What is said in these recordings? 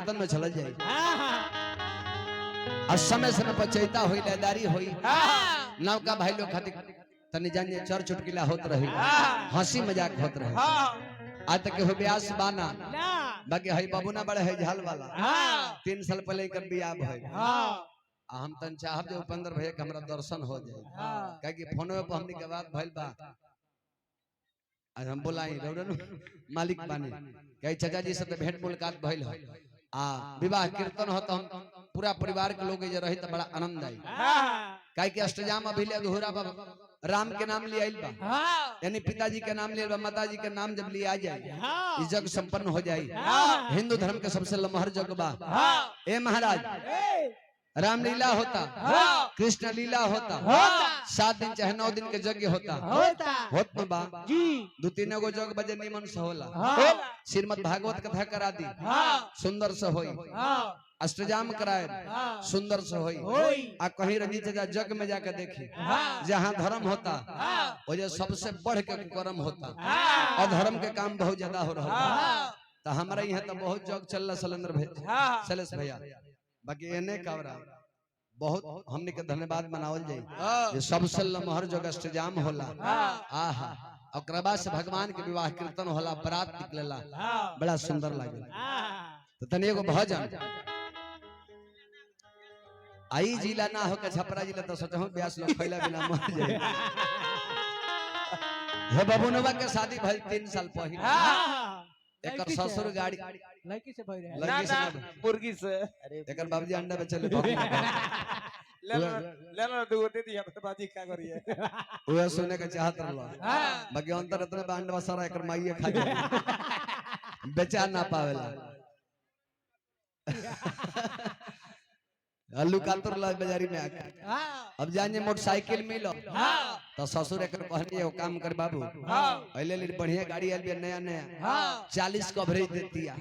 कीर्तन में चल जाए और समय समय पर चैता हुई लयदारी हुई नौका भाई लोग खातिर तनी जानिए चर चुटकिला होत रहे हंसी मजाक होत रहे आज तक हो ब्यास बाना बाकी हई बाबूना बड़े है झाल वाला 3 साल पहले कर बियाह भइल हम तन चाहब जो उपेंद्र भैया के हमरा दर्शन हो जाए काहे कि फोनवे पर हमनी के बात भइल बा आज हम बोलाई रौरन मालिक बानी कहे चाचा जी से भेंट मुलाकात भइल है विवाह कीर्तन हो तो हम पूरा परिवार के लोग जे रही तो बड़ा आनंद आई काहे कि अष्टजाम अभी ले अधूरा बा राम के नाम ले आइल बा यानी पिताजी के नाम ले बा माताजी के नाम जब लिया जाए इस जग संपन्न हो जाए हिंदू धर्म के सबसे लमहर जग बा ए महाराज रामलीला होता कृष्ण लीला होता 7 दिन चाहे 9 दिन के यज्ञ होता होत में बा 2-3 गो जग बजे निमन से होला श्रीमद् भागवत कथा करा दी सुंदर से होई अष्टजाम कराए सुंदर से होई आ कहीं रंजीत चाचा जग में जाकर देखी जहाँ धर्म होता वो जो सबसे बढ़ के कुकर्म होता और धर्म के काम बहुत ज्यादा हो रहा तो हमारे यहाँ तो बहुत जग चल रहा शैलेश भैया बाकी एने कावरा बहुत हमने के धन्यवाद मनावल जाए जे सबसे लमहर जग अष्टजाम होला आहा ओकरा बाद से भगवान के विवाह कीर्तन होला बारात निकलेला बड़ा सुंदर लागे तो तनी एगो भजन आई जिला ना हो के छपरा जिला तो सोचो ब्यास लोग खैला बिना मर जाए हे बबुनवा के शादी भइल 3 साल पहले एकर ससुर गाड़ी लड़की से भई रहे ना मुर्गी से एकर बाबूजी अंडा बेचले ले लो दो दे दिया तो बाजी का करिए ओए सुने के चाहत रहला बाकी अंतर इतने बांडवा सारा एकर माईए खा जाए बेचा ना पावेला अल्लू कातर ला बाजारी में आके अब जाने मोटरसाइकिल मिलो तो ससुर एकर कहनी वो काम कर बाबू पहले ले बढ़िया गाड़ी आल नया नया 40 कवरेज देती है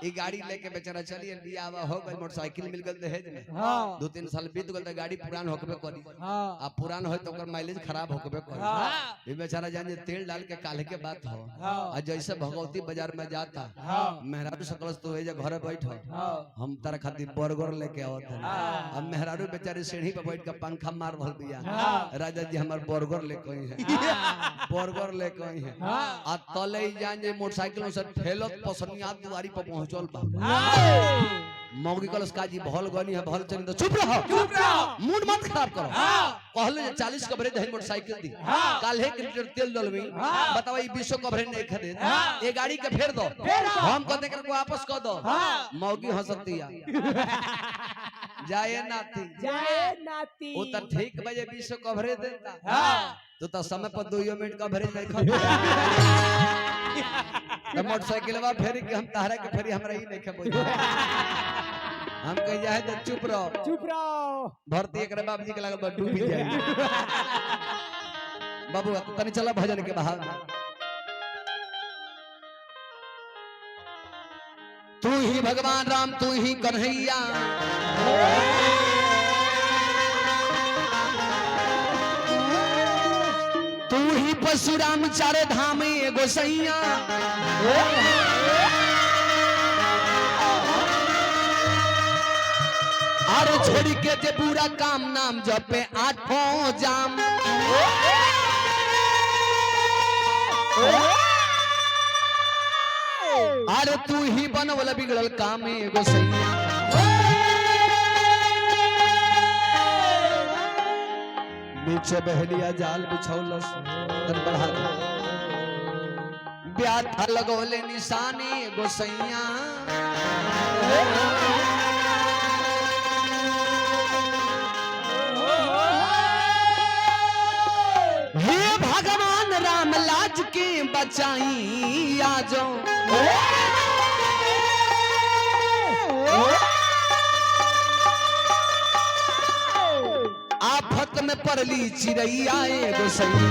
ये गाड़ी लेके बेचारा चलिए बियाह हो गई मोटरसाइकिल मिल गल दहेज में 2-3 साल बीत गल तो गाड़ी पुरान होकबे करी अब पुरान हो तो ओकर माइलेज खराब होकबे करी ये बेचारा जाने तेल डाल के काल्हे के बात हो और जैसे भगवती बाजार में जाता मेहरारू सकल तो है घर बैठो हम तारा खातिर बर्गर लेके आवत है अब मेहरारू बेचारे सीढ़ी पे बैठ के पंखा मार रहल बिया राजा जी हमार बर्गर ले कोई है बर्गर ले कोई है आ तले जान जे मोटरसाइकिल से ठेलत पसनिया दुआरी पे पहुंचल बा मौगी कलस काजी भल गनी है भल चल तो चुप रहो मूड मत खराब करो कहले 40 कवरेज है मोटरसाइकिल दी काल है लीटर तेल डलवी बताओ ई 20 कवरेज नहीं खरीद ये गाड़ी के फेर दो हम कहते कर को वापस कर दो मौगी हंसती है जाए नाती वो तो ठीक बजे 20 कवरेज देता तो समय पर 2 मिनट कवरेज नहीं खाता मोटरसाइकिलवा फेरी के हम तारा के फेरी हमरा ही नहीं खबो हम कह जाए तो चुप रहो भर्ती एकरे बाबूजी के लागल डूब जाए बाबू तनी चला भजन के बाहर तू ही भगवान राम तू ही कन्हैया तू ही परशुराम चारे धाम गोसैया अरे छोड़ी के जे पूरा काम नाम जपे 8 जाम अरे तू ही बनवल बिगड़ल काम गोसैया नीचे बहलिया जाल बिछौलस तन बढ़ा ब्याथा लगोले निशानी गोसैया हे भगवान राम लाज के बचाई आजो आफत में पड़ली चिड़ैया गोसैया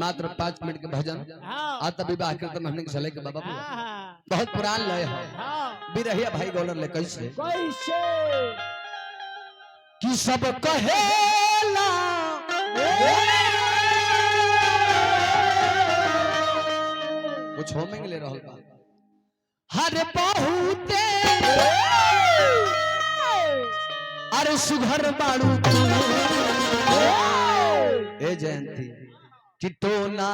मात्र 5 मिनट के भजन आता विवाह कीर्तन हमने के चले के बाबा बहुत पुरान लय है बिरहिया भाई गौलर ले कैसे कि सब कहेला कुछ होमे ले रहल बा हर बहुते अरे सुघर बाड़ू तू ए जयंती चिटोला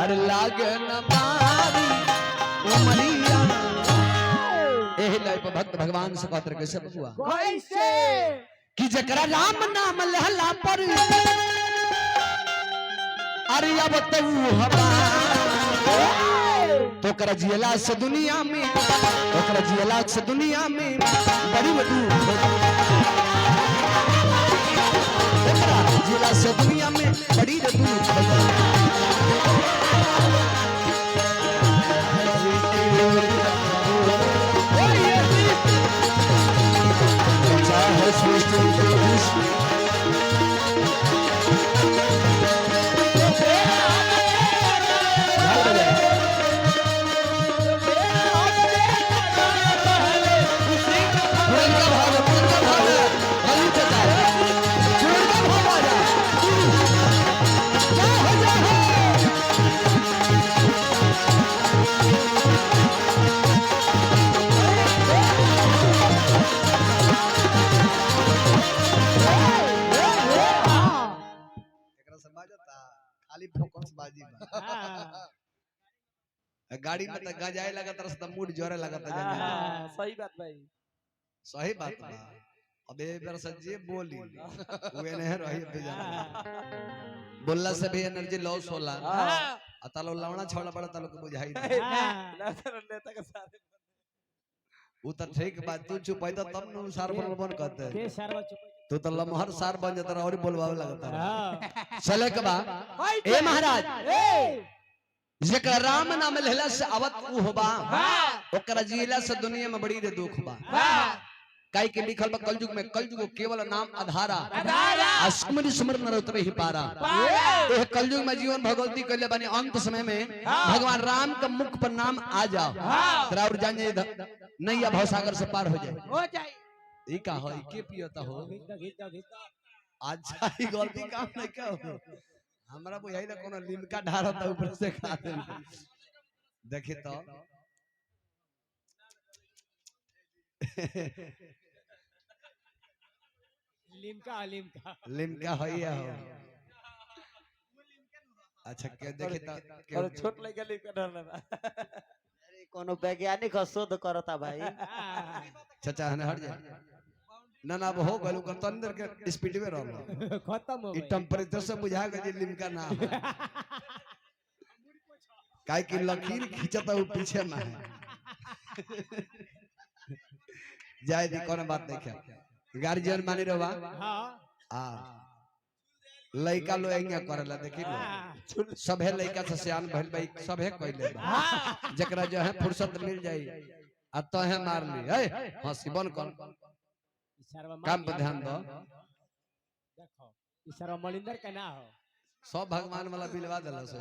अरे लागे न मारी उमरिया एही लाइ पर भक्त भगवान से कहत रहे कैसे बबुआ कैसे कि जकरा राम नाम लहला पर अरे अब तू हवा तो कर जियला से दुनिया में बड़ी वडू जियला से दुनिया में बड़ी वडू खाली फोकस बाजी गाड़ी में तो गजाए लगा तरस तो मूड जोरे लगा था सही बात भाई सही बात बा अबे बार सज्जे बोली वे नहीं रही बेजान बोलला से भी एनर्जी लॉस होला अतालो लावना छोड़ा बड़ा तालो को बुझाई नेता के साथ उ त ठीक बात तू चुप है तो तब न सार पर बन कहते के सरवा चुप तू तो लमहर सार बन जाता और बोलवावे लगता चले के बा ए महाराज जेकर राम नाम लेला से आवत उ होबा ओकरा जिला से दुनिया में बड़ी रे दुख बा काई के लिखल बा कलयुग में कलयुग केवल नाम आधारा अस्मृति स्मरण न उतरे ही पारा ए कलयुग में जीवन भगवती कहले बानी अंत समय में भगवान राम का मुख पर नाम आ जाओ तेरा और जाने नैया भवसागर से पार हो जाए ई का हो ई के पियता हो अच्छा ही गलती काम नहीं का हो हमरा बुझाई ना कोनो लिमका ढारता ऊपर से खा दे देखि तो लिमका होइया हो अच्छा के देखि तो और छोट लइका लिमका ढारना अरे कोनो वैज्ञानिक शोध करता भाई चाचा हने हट जा ना ना अब हो गलो कर तो अंदर के स्पीड में रहलो खत्म हो ई टेम्परेचर से बुझा गए जे लिमका ना हो काहे कि लकीर खींचता वो पीछे में है जाय दी कोनो बात नहीं है गार्जियन मानी रवा हां आ लइका लो एंगे करेला देखि लो सभे लइका से सियान भइल भाई सभे कइले जकरा जो है फुर्सत मिल जाई आ तो है मार ली ए हंसी बन कर काम पर ध्यान दो देखो ई सरवा मलिंदर का ना हो सब भगवान वाला बिलवा देला से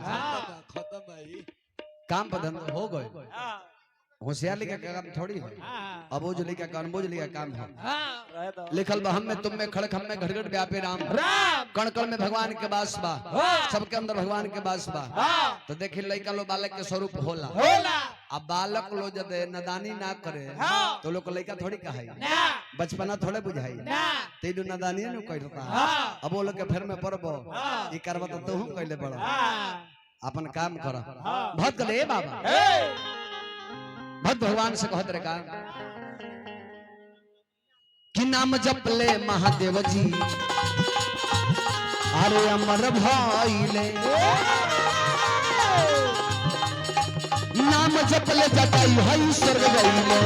खत्म भाई काम पर ध्यान हो गए होशियारी का काम थोड़ी है अबोझली का काम बोझली का काम है लिखल बा हम में तुम में खड़क हम में घड़घड़ व्यापे राम कण कण में भगवान के वास बा सबके अंदर भगवान के वास बा तो देखिए लइका लो बालक के स्वरूप होला अब बालक लो जब नदानी ना करे तो लोग लइका थोड़ी कहाई बचपना थोड़े बुझाई तेनु नदानी न कहता अब वो लोग के फेर में पड़बो ई करबा तो तू कहले पड़ो अपन काम कर बहुत कले बाबा भक्त भगवान से कहत रे का कि नाम जप ले महादेव जी अरे अमर भाईले नाम जप ले जटाई हई स्वर्ग गईले